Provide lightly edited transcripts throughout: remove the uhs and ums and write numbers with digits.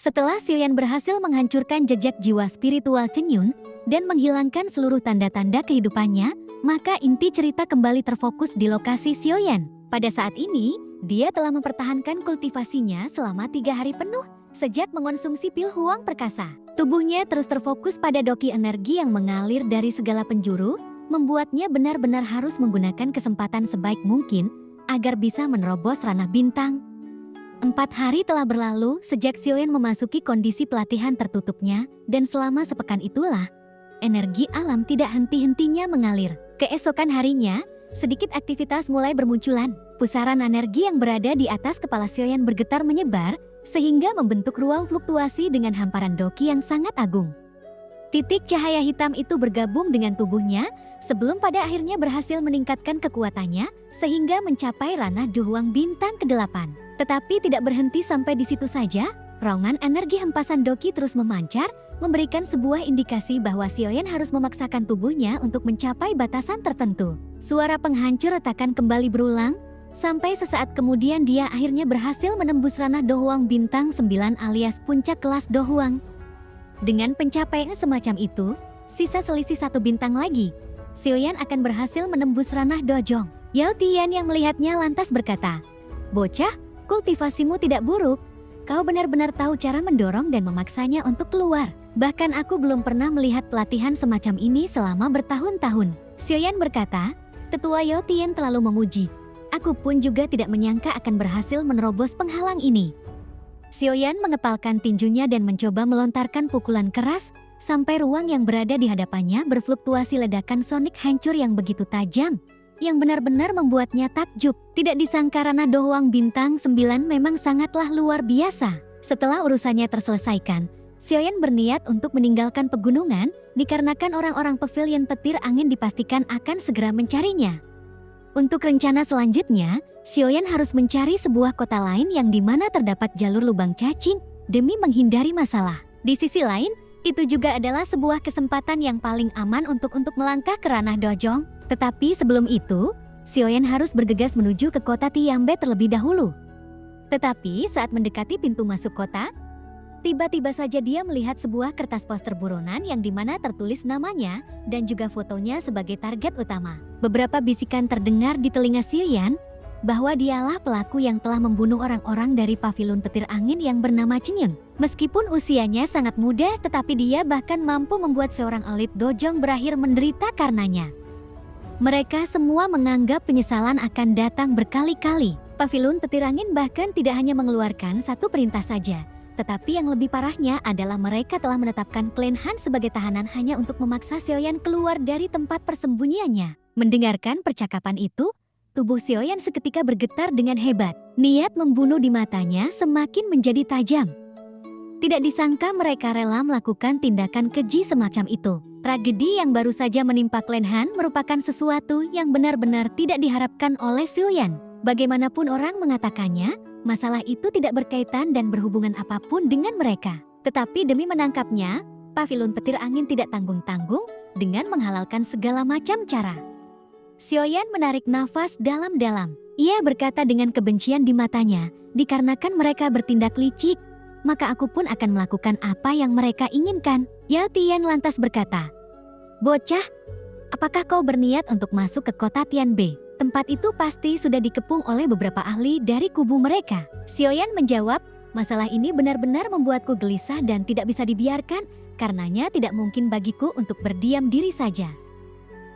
Setelah Xiaoyan berhasil menghancurkan jejak jiwa spiritual Chen Yun dan menghilangkan seluruh tanda-tanda kehidupannya, maka inti cerita kembali terfokus di lokasi Xiaoyan. Pada saat ini, dia telah mempertahankan kultivasinya selama 3 hari penuh sejak mengonsumsi pil Huang Perkasa. Tubuhnya terus terfokus pada doki energi yang mengalir dari segala penjuru, membuatnya benar-benar harus menggunakan kesempatan sebaik mungkin agar bisa menerobos ranah bintang. 4 hari telah berlalu sejak Xiaoyan memasuki kondisi pelatihan tertutupnya, dan selama sepekan itulah, energi alam tidak henti-hentinya mengalir. Keesokan harinya, sedikit aktivitas mulai bermunculan. Pusaran energi yang berada di atas kepala Xiaoyan bergetar menyebar, sehingga membentuk ruang fluktuasi dengan hamparan doki yang sangat agung. Titik cahaya hitam itu bergabung dengan tubuhnya, sebelum pada akhirnya berhasil meningkatkan kekuatannya, sehingga mencapai ranah Duhuang bintang ke-8. Tetapi tidak berhenti sampai di situ saja, raungan energi hempasan doki terus memancar, memberikan sebuah indikasi bahwa Xiaoyan harus memaksakan tubuhnya untuk mencapai batasan tertentu. Suara penghancur retakan kembali berulang, sampai sesaat kemudian dia akhirnya berhasil menembus ranah Dohuang bintang 9 alias puncak kelas Dohuang. Dengan pencapaian semacam itu, sisa selisih 1 bintang lagi, Xiaoyan akan berhasil menembus ranah Dojong. Yao Tian yang melihatnya lantas berkata, "Bocah, kultivasimu tidak buruk. Kau benar-benar tahu cara mendorong dan memaksanya untuk keluar. Bahkan aku belum pernah melihat pelatihan semacam ini selama bertahun-tahun." Xiaoyan berkata, "Tetua Yao Tian terlalu memuji. Aku pun juga tidak menyangka akan berhasil menerobos penghalang ini." Xiaoyan mengepalkan tinjunya dan mencoba melontarkan pukulan keras, sampai ruang yang berada di hadapannya berfluktuasi ledakan sonik hancur yang begitu tajam, yang benar-benar membuatnya takjub. Tidak disangka ranah Dohuang bintang 9 memang sangatlah luar biasa. Setelah urusannya terselesaikan, Xiaoyan berniat untuk meninggalkan pegunungan, dikarenakan orang-orang pavilion petir angin dipastikan akan segera mencarinya. Untuk rencana selanjutnya, Xiaoyan harus mencari sebuah kota lain yang dimana terdapat jalur lubang cacing demi menghindari masalah. Di sisi lain, itu juga adalah sebuah kesempatan yang paling aman untuk melangkah ke ranah Dojong. Tetapi sebelum itu, Xiaoyan harus bergegas menuju ke kota Tianbe terlebih dahulu. Tetapi saat mendekati pintu masuk kota, tiba-tiba saja dia melihat sebuah kertas poster buronan yang dimana tertulis namanya dan juga fotonya sebagai target utama. Beberapa bisikan terdengar di telinga Xiaoyan bahwa dialah pelaku yang telah membunuh orang-orang dari pavilion petir angin yang bernama Chen Yun. Meskipun usianya sangat muda, tetapi dia bahkan mampu membuat seorang elit Dojong berakhir menderita karenanya. Mereka semua menganggap penyesalan akan datang berkali-kali. Pavilion petir angin bahkan tidak hanya mengeluarkan satu perintah saja, tetapi yang lebih parahnya adalah mereka telah menetapkan klan Han sebagai tahanan hanya untuk memaksa Xiaoyan keluar dari tempat persembunyiannya. Mendengarkan percakapan itu, tubuh Xiaoyan seketika bergetar dengan hebat. Niat membunuh di matanya semakin menjadi tajam. Tidak disangka mereka rela melakukan tindakan keji semacam itu. Tragedi yang baru saja menimpa klan Han merupakan sesuatu yang benar-benar tidak diharapkan oleh Xiaoyan. Bagaimanapun orang mengatakannya, masalah itu tidak berkaitan dan berhubungan apapun dengan mereka. Tetapi demi menangkapnya, pavilion petir angin tidak tanggung-tanggung dengan menghalalkan segala macam cara. Xiaoyan menarik nafas dalam-dalam. Ia berkata dengan kebencian di matanya, dikarenakan mereka bertindak licik, maka aku pun akan melakukan apa yang mereka inginkan. Yao Tian lantas berkata, "Bocah, apakah kau berniat untuk masuk ke kota Tianbe? Tempat itu pasti sudah dikepung oleh beberapa ahli dari kubu mereka." Xiaoyan menjawab, "Masalah ini benar-benar membuatku gelisah dan tidak bisa dibiarkan, karenanya tidak mungkin bagiku untuk berdiam diri saja."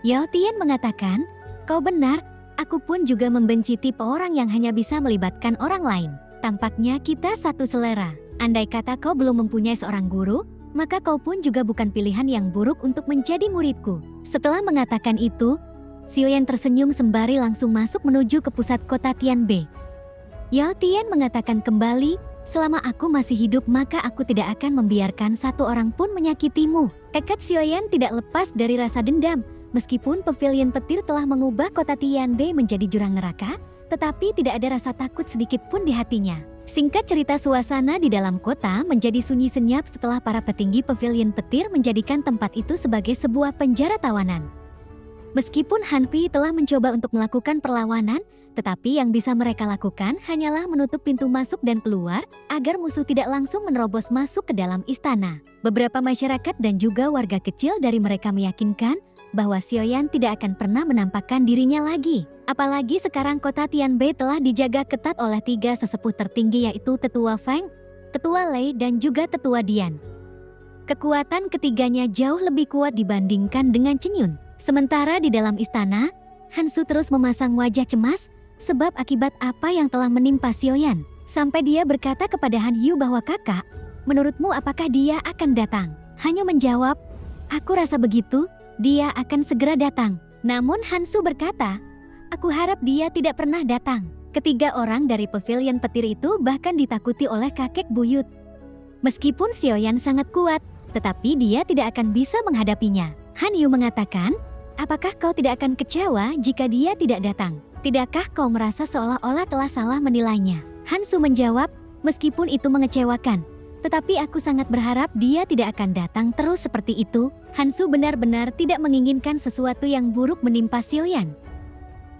Yao Tian mengatakan, "Kau benar, aku pun juga membenci tipe orang yang hanya bisa melibatkan orang lain. Tampaknya kita satu selera. Andai kata kau belum mempunyai seorang guru, maka kau pun juga bukan pilihan yang buruk untuk menjadi muridku." Setelah mengatakan itu, Xiaoyan tersenyum sembari langsung masuk menuju ke pusat kota Tianbe. Yao Tian mengatakan kembali, "Selama aku masih hidup maka aku tidak akan membiarkan satu orang pun menyakitimu." Tekad Xiaoyan tidak lepas dari rasa dendam. Meskipun pavilion petir telah mengubah kota Tianbe menjadi jurang neraka, tetapi tidak ada rasa takut sedikit pun di hatinya. Singkat cerita, suasana di dalam kota menjadi sunyi senyap setelah para petinggi pavilion petir menjadikan tempat itu sebagai sebuah penjara tawanan. Meskipun Hanpi telah mencoba untuk melakukan perlawanan, tetapi yang bisa mereka lakukan hanyalah menutup pintu masuk dan keluar agar musuh tidak langsung menerobos masuk ke dalam istana. Beberapa masyarakat dan juga warga kecil dari mereka meyakinkan bahwa Xiaoyan tidak akan pernah menampakkan dirinya lagi. Apalagi sekarang kota Tianbei telah dijaga ketat oleh 3 sesepuh tertinggi, yaitu Tetua Feng, Tetua Lei dan juga Tetua Dian. Kekuatan ketiganya jauh lebih kuat dibandingkan dengan Chen Yun. Sementara di dalam istana, Hansu terus memasang wajah cemas sebab akibat apa yang telah menimpa Xiaoyan. Sampai dia berkata kepada Han Yu bahwa kakak, menurutmu apakah dia akan datang? Hanyu menjawab, aku rasa begitu, dia akan segera datang. Namun Hansu berkata, aku harap dia tidak pernah datang. Ketiga orang dari pavilion petir itu bahkan ditakuti oleh kakek buyut. Meskipun Xiaoyan sangat kuat, tetapi dia tidak akan bisa menghadapinya. Han Yu mengatakan, apakah kau tidak akan kecewa jika dia tidak datang? Tidakkah kau merasa seolah-olah telah salah menilainya? Hansu menjawab, meskipun itu mengecewakan, tetapi aku sangat berharap dia tidak akan datang terus seperti itu. Hansu benar-benar tidak menginginkan sesuatu yang buruk menimpa Xiaoyan.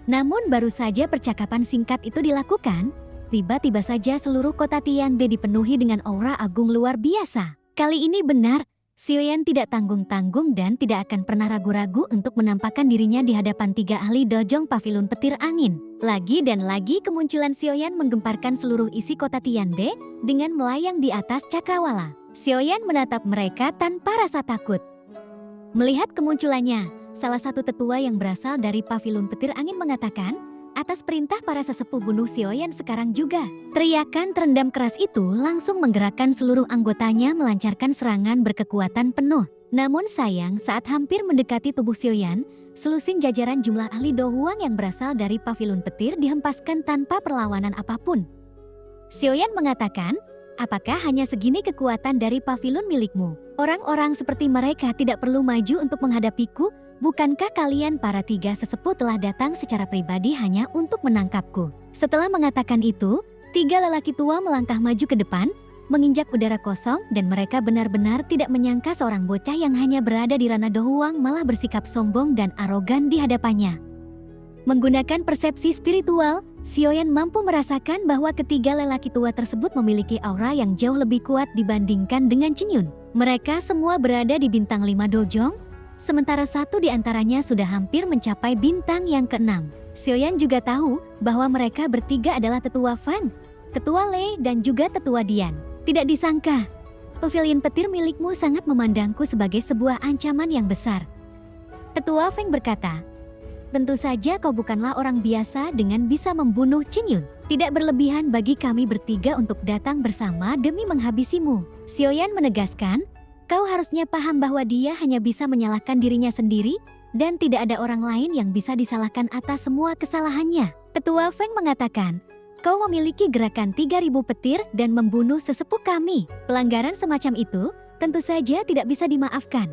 Namun baru saja percakapan singkat itu dilakukan, tiba-tiba saja seluruh kota Tianbei dipenuhi dengan aura agung luar biasa. Kali ini benar, Xiaoyan tidak tanggung-tanggung dan tidak akan pernah ragu-ragu untuk menampakkan dirinya di hadapan 3 ahli dojong pavilion petir angin. Lagi dan lagi kemunculan Xiaoyan menggemparkan seluruh isi kota Tianbei dengan melayang di atas cakrawala. Xiaoyan menatap mereka tanpa rasa takut. Melihat kemunculannya, salah satu tetua yang berasal dari pavilion petir angin mengatakan, atas perintah para sesepuh bunuh Xiaoyan sekarang juga. Teriakan terendam keras itu langsung menggerakkan seluruh anggotanya melancarkan serangan berkekuatan penuh. Namun sayang, saat hampir mendekati tubuh Xiaoyan, selusin jajaran jumlah ahli Do Huang yang berasal dari pavilion petir dihempaskan tanpa perlawanan apapun. Xiaoyan mengatakan, apakah hanya segini kekuatan dari pavilion milikmu? Orang-orang seperti mereka tidak perlu maju untuk menghadapiku. Bukankah kalian para 3 sesepuh telah datang secara pribadi hanya untuk menangkapku? Setelah mengatakan itu, 3 lelaki tua melangkah maju ke depan, menginjak udara kosong dan mereka benar-benar tidak menyangka seorang bocah yang hanya berada di ranah Do Huang malah bersikap sombong dan arogan di hadapannya. Menggunakan persepsi spiritual, Xiaoyan mampu merasakan bahwa ketiga lelaki tua tersebut memiliki aura yang jauh lebih kuat dibandingkan dengan Chen Yun. Mereka semua berada di bintang 5 dojong, sementara satu di antaranya sudah hampir mencapai bintang yang ke-6. Xiaoyan juga tahu bahwa mereka bertiga adalah Tetua Feng, Tetua Lei dan juga Tetua Dian. Tidak disangka, pavilion petir milikmu sangat memandangku sebagai sebuah ancaman yang besar. Tetua Feng berkata, tentu saja kau bukanlah orang biasa dengan bisa membunuh Chen Yun. Tidak berlebihan bagi kami bertiga untuk datang bersama demi menghabisimu. Xiaoyan menegaskan, kau harusnya paham bahwa dia hanya bisa menyalahkan dirinya sendiri dan tidak ada orang lain yang bisa disalahkan atas semua kesalahannya. Tetua Feng mengatakan, kau memiliki gerakan 3000 petir dan membunuh sesepuh kami. Pelanggaran semacam itu tentu saja tidak bisa dimaafkan.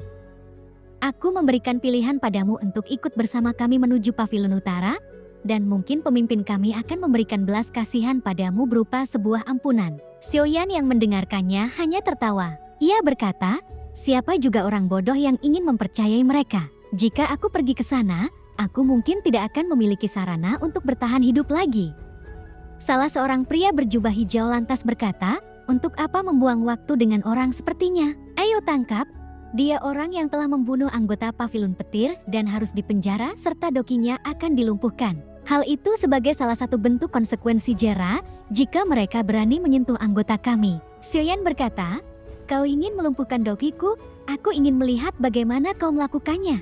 Aku memberikan pilihan padamu untuk ikut bersama kami menuju pavilion utara, dan mungkin pemimpin kami akan memberikan belas kasihan padamu berupa sebuah ampunan. Xiaoyan yang mendengarkannya hanya tertawa. Ia berkata, siapa juga orang bodoh yang ingin mempercayai mereka? Jika aku pergi ke sana, aku mungkin tidak akan memiliki sarana untuk bertahan hidup lagi. Salah seorang pria berjubah hijau lantas berkata, untuk apa membuang waktu dengan orang sepertinya? Ayo tangkap, dia orang yang telah membunuh anggota pavilion petir dan harus dipenjara serta dokinya akan dilumpuhkan. Hal itu sebagai salah satu bentuk konsekuensi jera jika mereka berani menyentuh anggota kami. Xiaoyan berkata, kau ingin melumpuhkan dokiku? Aku ingin melihat bagaimana kau melakukannya.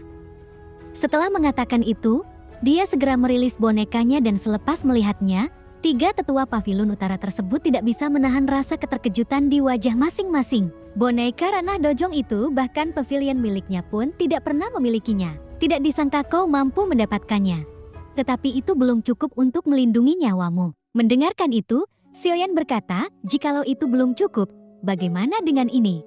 Setelah mengatakan itu, dia segera merilis bonekanya dan selepas melihatnya, 3 tetua pavilion utara tersebut tidak bisa menahan rasa keterkejutan di wajah masing-masing. Boneka ranah dojong itu bahkan pavilion miliknya pun tidak pernah memilikinya. Tidak disangka kau mampu mendapatkannya. Tetapi itu belum cukup untuk melindungi nyawamu. Mendengarkan itu, Xiaoyan berkata, jikalau itu belum cukup, bagaimana dengan ini?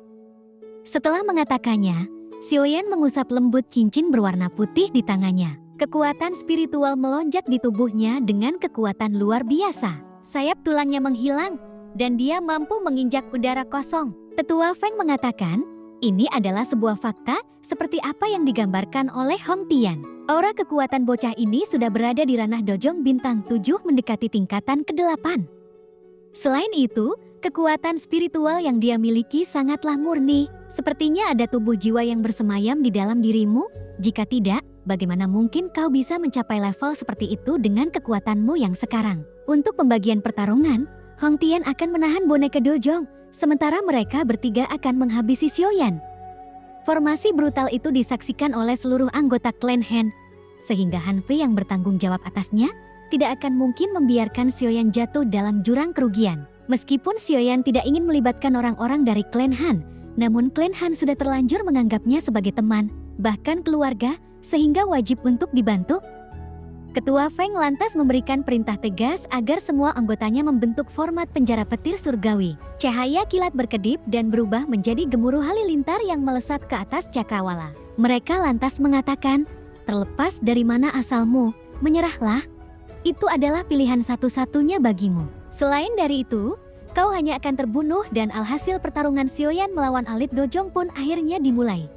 Setelah mengatakannya, Xiaoyan mengusap lembut cincin berwarna putih di tangannya. Kekuatan spiritual melonjak di tubuhnya dengan kekuatan luar biasa. Sayap tulangnya menghilang, dan dia mampu menginjak udara kosong. Tetua Feng mengatakan, Ini adalah sebuah fakta seperti apa yang digambarkan oleh Hong Tian. Aura kekuatan bocah ini sudah berada di ranah Dojong bintang 7 mendekati tingkatan ke-8. Selain itu, kekuatan spiritual yang dia miliki sangatlah murni. Sepertinya ada tubuh jiwa yang bersemayam di dalam dirimu. Jika tidak, bagaimana mungkin kau bisa mencapai level seperti itu dengan kekuatanmu yang sekarang? Untuk pembagian pertarungan, Hong Tian akan menahan boneka Dojong, sementara mereka bertiga akan menghabisi Xiaoyan. Formasi brutal itu disaksikan oleh seluruh anggota klan Han, sehingga Han Fei yang bertanggung jawab atasnya tidak akan mungkin membiarkan Xiaoyan jatuh dalam jurang kerugian. Meskipun Xiaoyan tidak ingin melibatkan orang-orang dari klan Han, namun klan Han sudah terlanjur menganggapnya sebagai teman, bahkan keluarga, sehingga wajib untuk dibantu. Ketua Feng lantas memberikan perintah tegas agar semua anggotanya membentuk format penjara petir surgawi. Cahaya kilat berkedip dan berubah menjadi gemuruh halilintar yang melesat ke atas cakrawala. Mereka lantas mengatakan, terlepas dari mana asalmu, menyerahlah. Itu adalah pilihan satu-satunya bagimu. Selain dari itu, kau hanya akan terbunuh dan alhasil pertarungan Xiaoyan melawan Alit Dojong pun akhirnya dimulai.